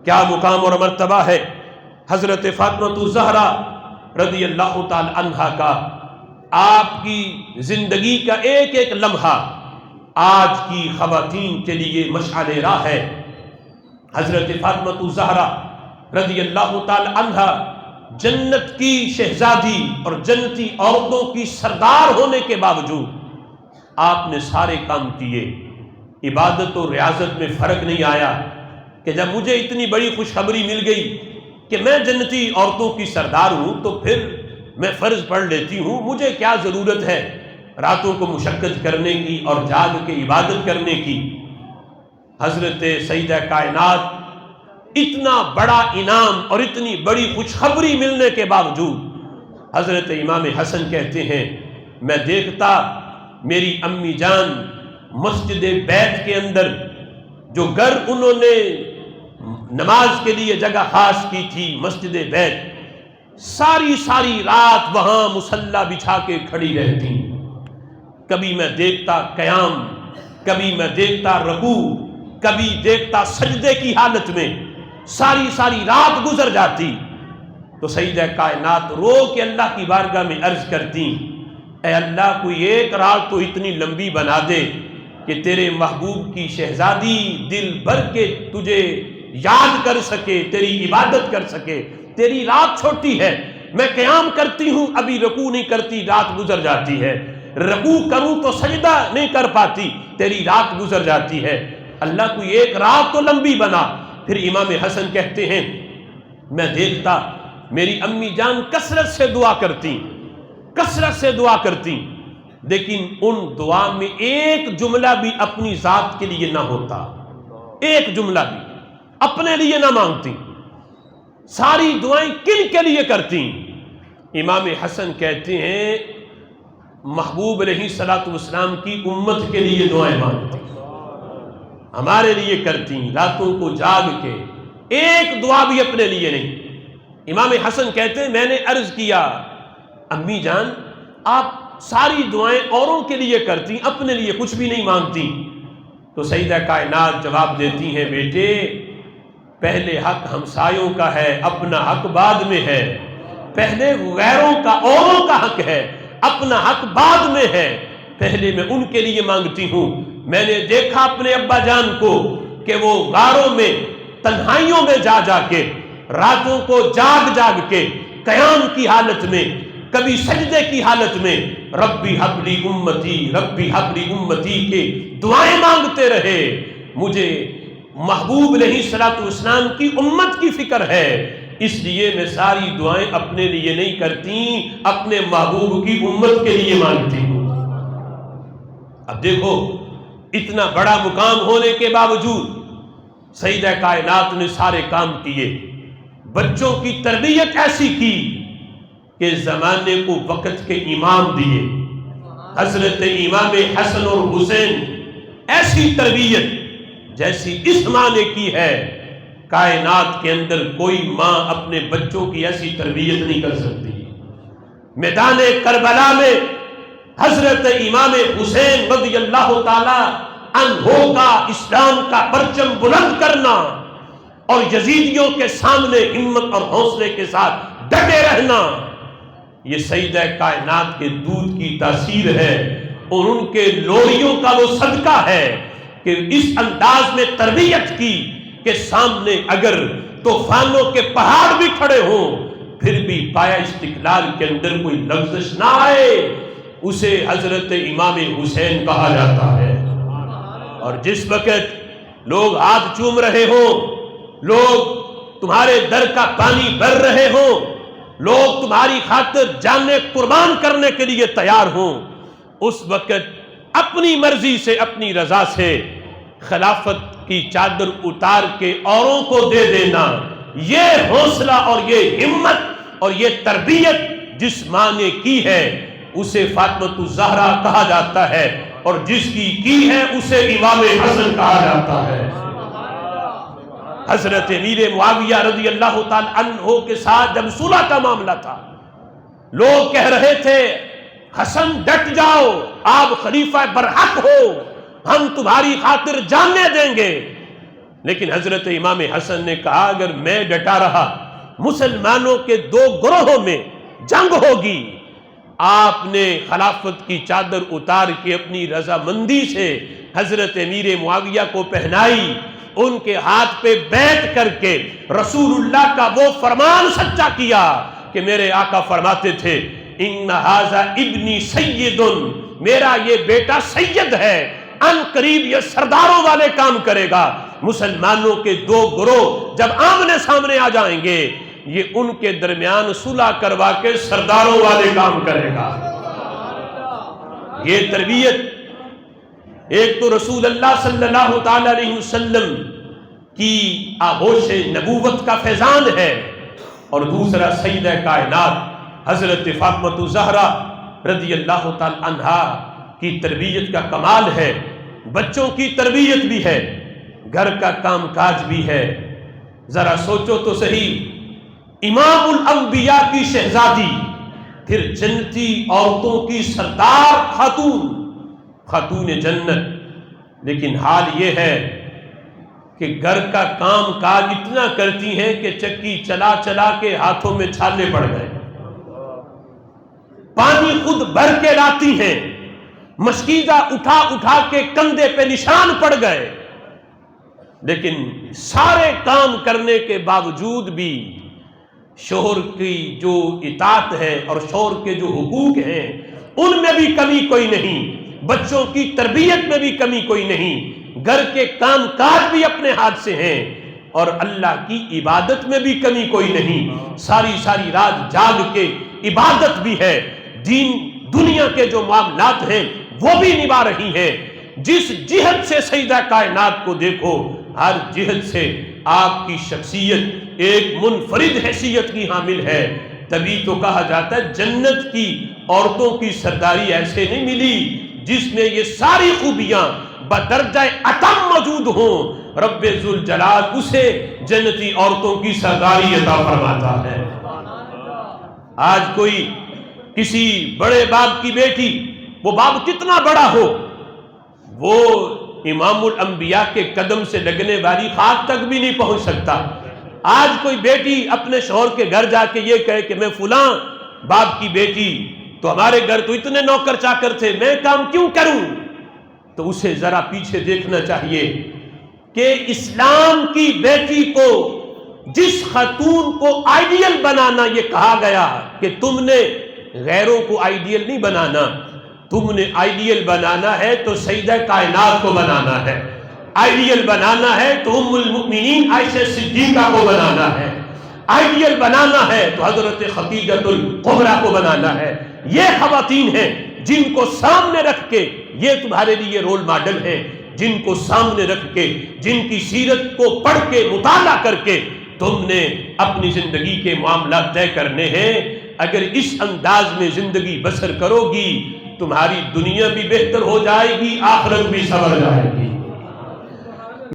کیا مقام اور مرتبہ ہے حضرت فاطمہ الزہرا رضی اللہ تعالی عنہا کا۔ آپ کی زندگی کا ایک ایک لمحہ آج کی خواتین کے لیے مشعل راہ ہے۔ حضرت فاطمہ الزہرا رضی اللہ تعالی عنہا جنت کی شہزادی اور جنتی عورتوں کی سردار ہونے کے باوجود آپ نے سارے کام کیے۔ عبادت و ریاضت میں فرق نہیں آیا کہ جب مجھے اتنی بڑی خوشخبری مل گئی کہ میں جنتی عورتوں کی سردار ہوں تو پھر میں فرض پڑھ لیتی ہوں، مجھے کیا ضرورت ہے راتوں کو مشقت کرنے کی اور جاگ کے عبادت کرنے کی۔ حضرت سیدہ کائنات اتنا بڑا انعام اور اتنی بڑی خوشخبری ملنے کے باوجود حضرت امام حسن کہتے ہیں میں دیکھتا میری امی جان مسجد بیت کے اندر جو گھر انہوں نے نماز کے لیے جگہ خاص کی تھی مسجد بیت، ساری رات وہاں مصلی بچھا کے کھڑی رہتی۔ کبھی میں دیکھتا قیام، کبھی میں دیکھتا رکوع، کبھی دیکھتا سجدے کی حالت میں، ساری رات گزر جاتی تو سیدہ کائنات رو کے اللہ کی بارگاہ میں عرض کرتی اے اللہ کوئی ایک رات تو اتنی لمبی بنا دے کہ تیرے محبوب کی شہزادی دل بھر کے تجھے یاد کر سکے، تیری عبادت کر سکے۔ تیری رات چھوٹی ہے، میں قیام کرتی ہوں ابھی رکوع نہیں کرتی، رات گزر جاتی ہے، رکوع کروں تو سجدہ نہیں کر پاتی، تیری رات گزر جاتی ہے، اللہ کوئی ایک رات تو لمبی بنا۔ پھر امام حسن کہتے ہیں میں دیکھتا میری امی جان کثرت سے دعا کرتی لیکن ان دعا میں ایک جملہ بھی اپنی ذات کے لیے نہ ہوتا، ایک جملہ بھی اپنے لیے نہ مانگتی، ساری دعائیں کن کے لیے کرتی؟ امام حسن کہتے ہیں محبوب علیہ الصلوۃ والسلام کی امت کے لیے دعائیں مانگتی، ہمارے لیے کرتی، راتوں کو جاگ کے ایک دعا بھی اپنے لیے نہیں۔ امام حسن کہتے ہیں میں نے عرض کیا امی جان آپ ساری دعائیں اوروں کے لیے کرتی، اپنے لیے کچھ بھی نہیں مانگتی؟ تو سیدہ کائنات جواب دیتی ہیں بیٹے پہلے حق ہمسایوں کا ہے، اپنا حق بعد میں ہے، پہلے غیروں کا اوروں کا حق ہے، اپنا حق بعد میں ہے، پہلے میں ان کے لیے مانگتی ہوں۔ میں نے دیکھا اپنے ابا جان کو کہ وہ غاروں میں تنہائیوں میں جا کے راتوں کو جاگ کے قیام کی حالت میں، کبھی سجدے کی حالت میں ربی حب لی امتی ربی حب لی امتی کے دعائیں مانگتے رہے۔ مجھے محبوب علیہ الصلوۃ والسلام کی امت کی فکر ہے، اس لیے میں ساری دعائیں اپنے لیے نہیں کرتی، اپنے محبوب کی امت کے لیے مانگتی ہوں۔ اب دیکھو اتنا بڑا مقام ہونے کے باوجود سیدہ کائنات نے سارے کام کیے، بچوں کی تربیت ایسی کی کہ زمانے کو وقت کے امام دیے۔ حضرت امام حسن اور حسین ایسی تربیت جیسی اس ماں نے کی ہے، کائنات کے اندر کوئی ماں اپنے بچوں کی ایسی تربیت نہیں کر سکتی۔ میدان کربلا میں حضرت امام حسین رضی اللہ تعالی عنہ کا اسلام کا پرچم بلند کرنا اور یزیدیوں کے سامنے ہمت اور حوصلے کے ساتھ ڈٹے رہنا، یہ سیدہ کائنات کے دودھ کی تاثیر ہے اور ان کے لوریوں کا وہ صدقہ ہے کہ اس انداز میں تربیت کی کہ سامنے اگر طوفانوں کے پہاڑ بھی کھڑے ہوں پھر بھی پایا استقلال کے اندر کوئی لغزش نہ آئے، اسے حضرت امام حسین کہا جاتا ہے۔ اور جس وقت لوگ ہاتھ چوم رہے ہوں، لوگ تمہارے در کا پانی بھر رہے ہوں، لوگ تمہاری خاطر جانیں قربان کرنے کے لیے تیار ہوں، اس وقت اپنی مرضی سے اپنی رضا سے خلافت کی چادر اتار کے اوروں کو دے دینا، یہ حوصلہ اور یہ ہمت اور یہ تربیت جس ماں نے کی ہے اسے فاطمہ الزہرا کہا جاتا ہے، اور جس کی ہے اسے امام حسن کہا جاتا ہے۔ حضرت امیر معاویہ رضی اللہ تعالی عنہ کے ساتھ جب صلح کا معاملہ تھا، لوگ کہہ رہے تھے حسن ڈٹ جاؤ، آپ خلیفہ برحق ہو، ہم تمہاری خاطر جانیں دیں گے۔ لیکن حضرت امام حسن نے کہا اگر میں ڈٹا رہا مسلمانوں کے دو گروہوں میں جنگ ہوگی۔ آپ نے خلافت کی چادر اتار کے اپنی رضامندی سے حضرت امیر معاویہ کو پہنائی، ان کے ہاتھ پہ بیعت کر کے رسول اللہ کا وہ فرمان سچا کیا کہ میرے آقا فرماتے تھے ان ھذا ابنی سید، میرا یہ بیٹا سید ہے، ان قریب یہ سرداروں والے کام کرے گا۔ مسلمانوں کے دو گروہ جب آمنے سامنے آ جائیں گے، یہ ان کے درمیان صلح کروا کے سرداروں والے کام کرے گا۔ یہ تربیت ایک تو رسول اللہ صلی اللہ تعالی علیہ وسلم کی آغوش نبوت کا فیضان ہے، اور دوسرا سیدہ کائنات حضرت فاطمہ الزہرا رضی اللہ تعالی عنہا کی تربیت کا کمال ہے۔ بچوں کی تربیت بھی ہے، گھر کا کام کاج بھی ہے۔ ذرا سوچو تو صحیح، امام الانبیاء کی شہزادی، پھر جنتی عورتوں کی سردار خاتون جنت، لیکن حال یہ ہے کہ گھر کا کام کاج اتنا کرتی ہیں کہ چکی چلا چلا کے ہاتھوں میں چھالے پڑ گئے، پانی خود بھر کے لاتی ہیں، مشکیزہ اٹھا اٹھا کے کندھے پہ نشان پڑ گئے، لیکن سارے کام کرنے کے باوجود بھی شوہر کی جو اطاعت ہے اور شوہر کے جو حقوق ہیں ان میں بھی کمی کوئی نہیں، بچوں کی تربیت میں بھی کمی کوئی نہیں، گھر کے کام کاج بھی اپنے ہاتھ سے ہیں، اور اللہ کی عبادت میں بھی کمی کوئی نہیں، ساری ساری رات جاگ کے عبادت بھی ہے، دین دنیا کے جو معاملات ہیں وہ بھی نبھا رہی ہیں۔ جس جہت سے سیدہ کائنات کو دیکھو، ہر جہت سے آپ کی شخصیت ایک منفرد حیثیت کی حامل ہے۔ تبھی تو کہا جاتا ہے جنت کی عورتوں کی سرداری ایسے نہیں ملی جس میں یہ ساری خوبیاں بدرجہ اتم موجود ہوں، رب ذوالجلال اسے جنتی عورتوں کی سرداری عطا فرماتا ہے۔ آج کوئی کسی بڑے باپ کی بیٹی، وہ باپ کتنا بڑا ہو، وہ امام الانبیاء کے قدم سے لگنے والی خاک تک بھی نہیں پہنچ سکتا۔ آج کوئی بیٹی اپنے شوہر کے گھر جا کے یہ کہے کہ میں فلاں باپ کی بیٹی، تو ہمارے گھر تو اتنے نوکر چاکر تھے، میں کام کیوں کروں، تو اسے ذرا پیچھے دیکھنا چاہیے کہ اسلام کی بیٹی کو، جس خاتون کو آئیڈیل بنانا یہ کہا گیا کہ تم نے غیروں کو آئیڈیل نہیں بنانا، تم نے آئیڈیل بنانا ہے تو سیدہ کائنات کو بنانا ہے، آئیڈیل بنانا ہے تو ام المؤمنین عائشہ صدیقہ کو بنانا ہے، آئیڈیل بنانا ہے تو حضرت خدیجہ الکبریٰ کو بنانا ہے۔ یہ خواتین ہیں جن کو سامنے رکھ کے، یہ تمہارے لیے رول ماڈل ہیں، جن کو سامنے رکھ کے، جن کی سیرت کو پڑھ کے مطالعہ کر کے تم نے اپنی زندگی کے معاملات طے کرنے ہیں۔ اگر اس انداز میں زندگی بسر کرو گی، تمہاری دنیا بھی بہتر ہو جائے گی، آخرت بھی سنور جائے گی۔